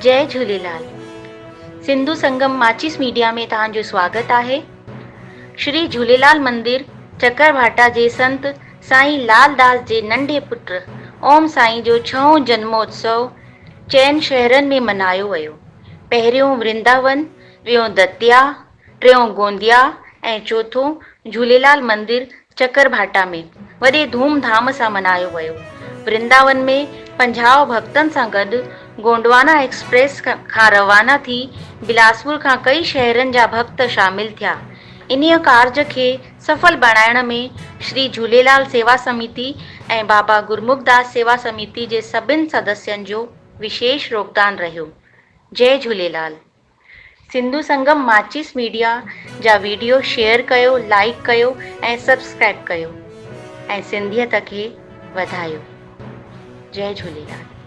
जय झूलेलाल। सिंधु संगम माचिस मीडिया में तव्हांजो स्वागत आहे। श्री झूलेलाल मंदिर चकरभाटा जे संत साईं लालदास जे नंढे पुट ओम साईं जो 6हों जन्मोत्सव चइनि शहरनि में मनायो वियो। पहिरियों वृंदावन, ॿियों दतिया, टियों गोंदिया ऐं चोथों झूलेलाल मंदिर चकरभाटा में वॾे धूमधाम सां मनायो वियो। वृंदावन में 50 भक्तनि सां गॾु गोंडवाना एक्सप्रेस खां रवाना थी बिलासपुर खां कई शहरनि जा भक्त शामिल थिया। इन्हीअ कार्ज खे सफल बणाइण में श्री झूलेलाल सेवा समिति ऐं बाबा गुरमुखदास सेवा समिति जे सभिनी सदस्यनि जो विशेष योगदान रहियो। जय झूलेलाल। सिंधु संगम माचिस मीडिया जा वीडियो शेयर कयो, लाइक कयो ऐं सब्सक्राइब कयो ऐं सिंधियत खे वधायो। जय झूलेलाल।